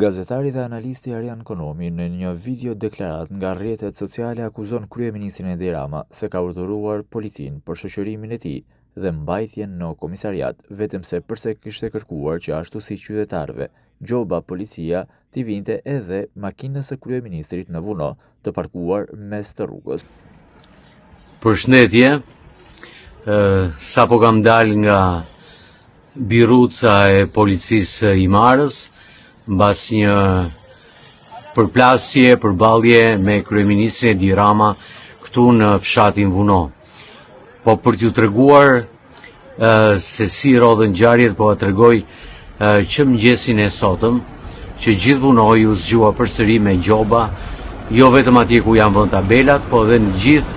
Gazetari dhe analisti Arjan Konomi në një video deklarat nga rrjetet sociale akuzon kryeministrin Edi Rama se ka urdhëruar policinë për shoqërimin e tij dhe mbajtjen në komisariat, vetëm se përse kishte kërkuar që ashtu si qytetarëve, gjoba policia t'i vinte edhe makinës së kryeministrit në vuno të parkuar mes të rrugës. Përshëndetje, sapo kam dal nga biruca e policisë i Marës, mbas një përplasje, përballje me kryeministrin Edi Rama këtu në fshatin Vuno. Po për t'ju treguar se si rodhën ngjarjet, po t'ju tregoj që mëngjesin e sotëm, që gjithë Vunoi u zgjua përsëri me gjoba, jo vetëm atje ku janë vënë tabelat, po edhe në gjithë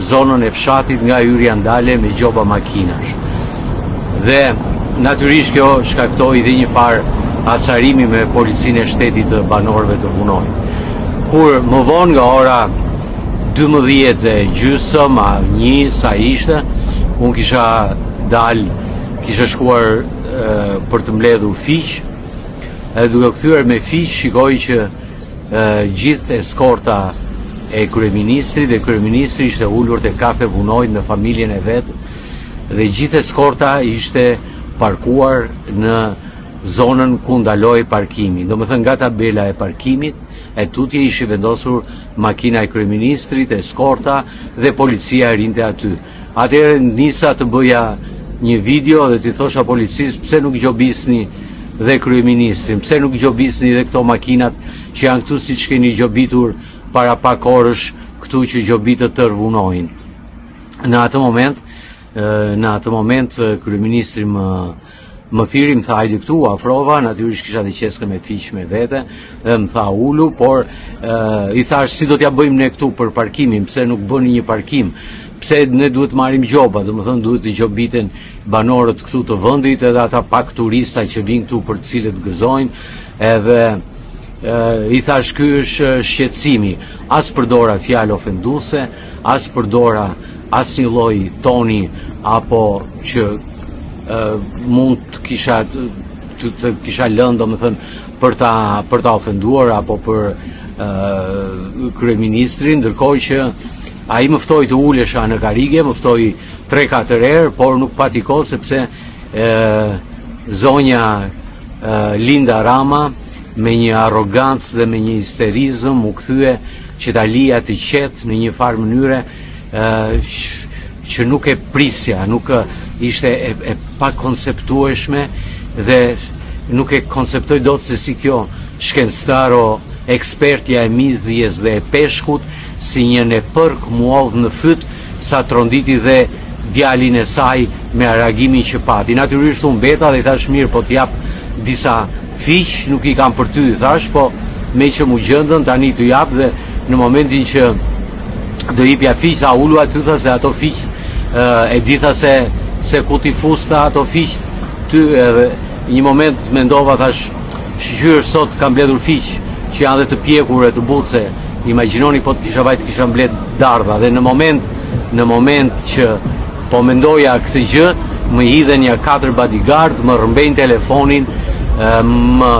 zonën e fshatit nga hyrja ndale me gjoba makinash. Dhe natyrisht kjo shkaktoi dhe një farë acarimi me policinë e shtetit të banorëve të Vunoj. Kur më vonë nga ora 12:30 a 1 sa ishte, unë kisha shkuar për të mbledhur fiq, edhe duke kthyer me fiq shikoj që gjithë eskorta e kryeministrit dhe kryeministri ishte ulur te kafe Vunoj me familjen e vet dhe gjithë eskorta ishte parkuar në zonën ku ndaloi parkimi. Domethënë nga tabela e parkimit e tutje ishi vendosur makina e kryeministrit, eskorta dhe policia rinte aty. Atëherë nisa të bëja një video dhe t'i thosha policisë pse nuk gjobisni dhe kryeministrin, pse nuk gjobisni dhe këto makinat që janë këtu siç keni gjobitur para pak orësh këtu që gjobitët tër Vunojin. Në atë moment kryeministri më thiri, më tha hajde këtu, afrova, natyrisht kisha dhe qeskën me fiq me vete, dhe më tha ulu, por i thash si do t'ja bëjmë ne këtu për parkimin, pse nuk bëni një parkim, pse ne duhet marrim gjoba, domethënë duhet të gjobiten banorët këtu të vendit, edhe ata pak turista që vinë këtu për të cilët gëzojnë, edhe i thash ky është shqetësimi, as përdora fjalë ofenduese, as përdora asnjë lloj toni apo që mund të kisha lënë domethënë për ta ofenduar apo për kryeministrin, ndërkohë që ai më ftoi të ulesha në karige, më ftoi 3-4 herë, por nuk pati kohë sepse zonja Linda Rama me një arrogancë dhe me një histerizëm u kthye që ta lija të qetë në një farë mënyre që nuk e prisja, nuk ishte e pa konceptueshme dhe nuk e konceptoj dot se si kjo shkencëtaro ekspertja e midhjes dhe e peshkut si një nepërk muodh në fyt sa tronditi dhe djalin e saj me reagimin që pati. Natyrisht unë beta dhe i thash mirë, po t'jap disa fiq, nuk i kam për ty, i thash, po me që mu gjëndën tani t'u jap dhe në momentin që do jipja fiq, tha ulu aty, tha se ato fiq e ditha se ku t'i fusta ato fiq ty, edhe një moment mendova, thash shqyr sot kam mbledhur fiq që janë dhe të pjekur e të butë, se imagjinoni po t'kisha vajt kisha mbledh dardha, dhe në moment që po mendoja këtë gjë, më hidhen ja 4 bodyguard, më rëmbejnë telefonin, më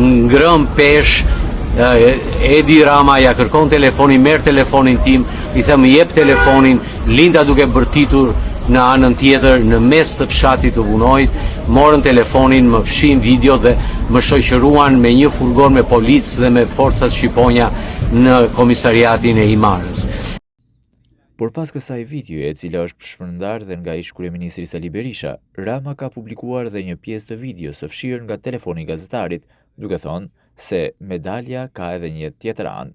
ngrëm pesh, Edi Rama ja kërkon telefonin, merr telefonin tim, i them jep telefonin, Linda duke bërtitur në anën tjetër në mes të fshatit të Vunojit, morën telefonin, më fshin video dhe më shoqëruan me një furgon me policë dhe me forcat shqiponja në komisariatin e Imarës. Por pas kësaj videoje, e cila është shpërndar dhe nga ish kryeministri Sali Berisha, Rama ka publikuar dhe një pjesë të videos së fshirë nga telefoni i gazetarit, duke thonë se medalja ka edhe një tjetër anë.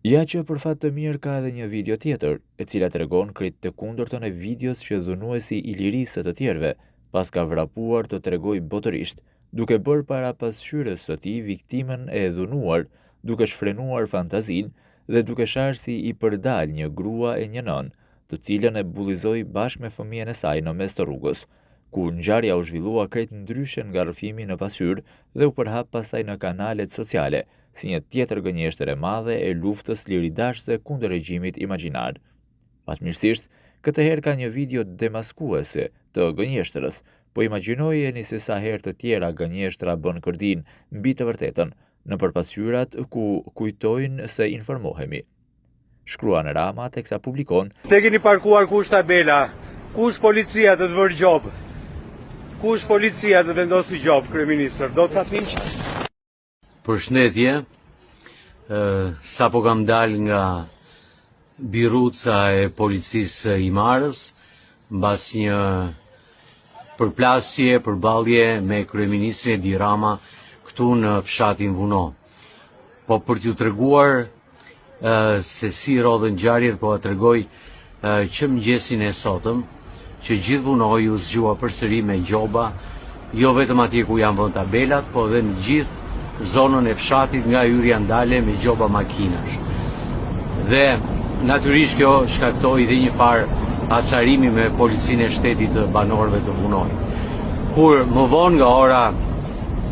Ja që për fat të mirë ka edhe një video tjetër, e cila tregon krejt të kundërtën e videos që dhunuesi i lirisë të tjerëve, pas ka vrapuar të tregoj botërisht, duke bërë para pasqyrës së tij viktimën e dhunuar, duke shfrenuar fantazin dhe duke sharë si i përdal një grua e një nën, të cilën e bullizoi bashkë me fëmijën e saj në mes të rrugës, ku ngjarja u zhvillua krejt ndryshe nga rrëfimi në pasqyrë dhe u përhap pastaj në kanalet sociale, si një tjetër gënjeshtër e madhe e luftës liridashëse kundër regjimit imagjinar. Fatmirësisht, këtë herë ka një video demaskuese të gënjeshtërës, po imagjinojeni se sa herë të tjera gënjeshtra bën kërdin mbi të vërtetën, nëpër pasqyrat ku kujtojnë se informohemi. Shkruan Rama teksa publikon: Te keni parkuar kush tabela, kush policia të të vërë gjob, kush policia të vendosi gjob, kryeministër, do ca miq? Përshëndetje, sapo kam dal nga biruca e policisë i Marës, mbas një përplasje, përballje me kryeministrin Edi Rama këtu në fshatin Vuno. Po për t'ju treguar se si rodhën ngjarjet, po t'ju tregoj që mëngjesin e sotëm, që gjithë Vunoi u zgjua përsëri me gjoba, jo vetëm atje ku janë vënë tabelat, po edhe në gjithë zonën e fshatit nga hyrja ndale me gjoba makinash. Dhe natyrisht kjo shkaktoi dhe një farë acarimi me policinë e shtetit të banorëve të Vunoi. Kur më vonë nga ora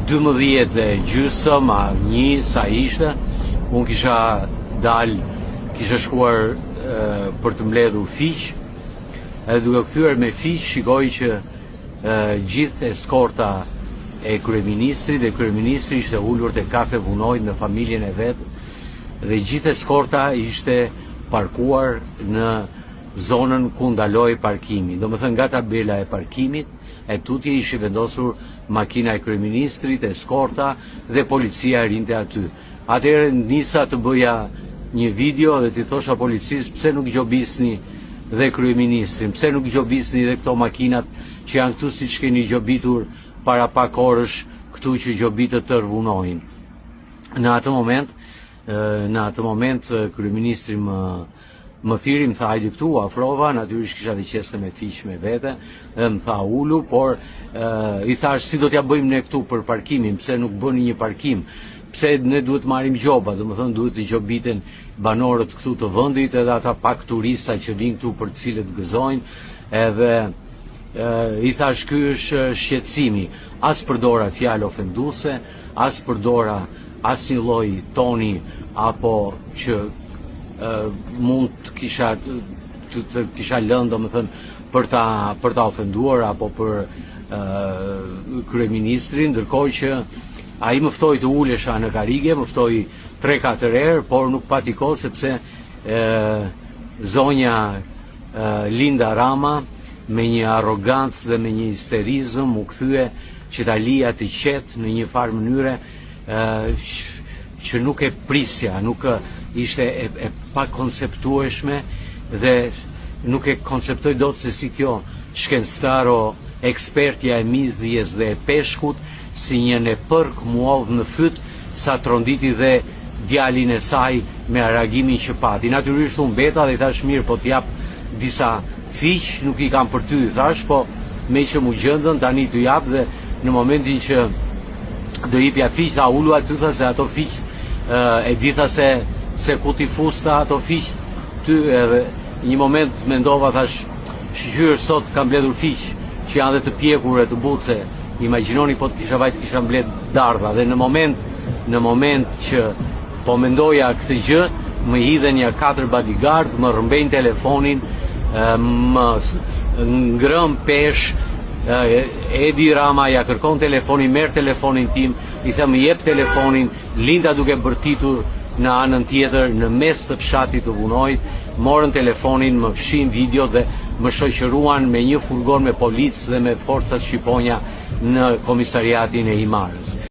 12:30 a 1 sa ishte, unë kisha shkuar për të mbledhur fiq, edhe duke kthyer me fiq shikoj që gjithë eskorta e kryeministrit dhe kryeministri ishte ulur te kafe Vunoi në familjen e vet, dhe gjithë eskorta ishte parkuar në zonën ku ndaloi parkimi. Domethënë nga tabela e parkimit e tutje ishte vendosur makina e kryeministrit, eskorta dhe policia rinte aty. Atëherë nisa të bëja një video dhe t'i thosha policisë pse nuk gjobisni dhe kryeministrin, pse nuk gjobisni dhe këto makinat që janë këtu siç keni gjobitur para pak orësh këtu që gjobitët tër Vunoin. Në atë moment kryeministri më thiri, më tha hajde këtu, afrova, natyrisht kisha dhe qesë me fiq me vete, dhe më tha ulu, por i thash si do t'ja bëjmë ne këtu për parkimin, pse nuk bëni një parkim, pse ne duhet marrim gjoba, do më thënë duhet të gjobiten banorët këtu të vendit, edhe ata pak turista që vinë këtu për cilët gëzojnë, edhe i thash ky është shqetësimi, as përdora fjalë ofenduese, as përdora as një lloj toni apo që mund të kisha lënë, domethënë për ta ofenduar apo për kryeministrin, ndërkohë që ai më ftoi të ulesha në karige, më ftoi 3-4 herë, por nuk pati kohë sepse zonja Linda Rama me një arrogancë dhe me një histerizëm u kthye qitalia të qetë në një farë mënyre që nuk e prisja, nuk ishte e pa konceptueshme dhe nuk e konceptoj dot se si kjo shkencëtaro ekspertja e midhjes dhe e peshkut si një nepërk muov në fyt sa tronditi dhe djalin e saj me reagimin që pati. Natyrisht unë beta dhe thash mirë, po t'jap disa fiq, nuk i kam për ty, thash, po me që mu gjëndën tani t'u jap, dhe në momentin që do jipja fiq, tha ulu aty, tha se ato fiq e ditha se ku t'i fusta ato fiq ty, edhe një moment mendova, thash, shqyr sot kam mbledhur fiq që janë dhe të pjekur e të butë, se imagjinoni po të kisha vajt kisha mbledh dardha, dhe në moment që po mendoja këtë gjë, më hidhen një 4 bodyguard, më rëmbejnë telefonin, më ngrëm pesh, Edi Rama ja kërkon telefonin, merr telefonin tim, i them jep telefonin, Linda duke bërtitur në anën tjetër, në mes të fshatit të Vunoit, morën telefonin, më fshin video dhe më shoqëruan me një furgon me policë dhe me forcat shqiponja në komisariatin e Himarës.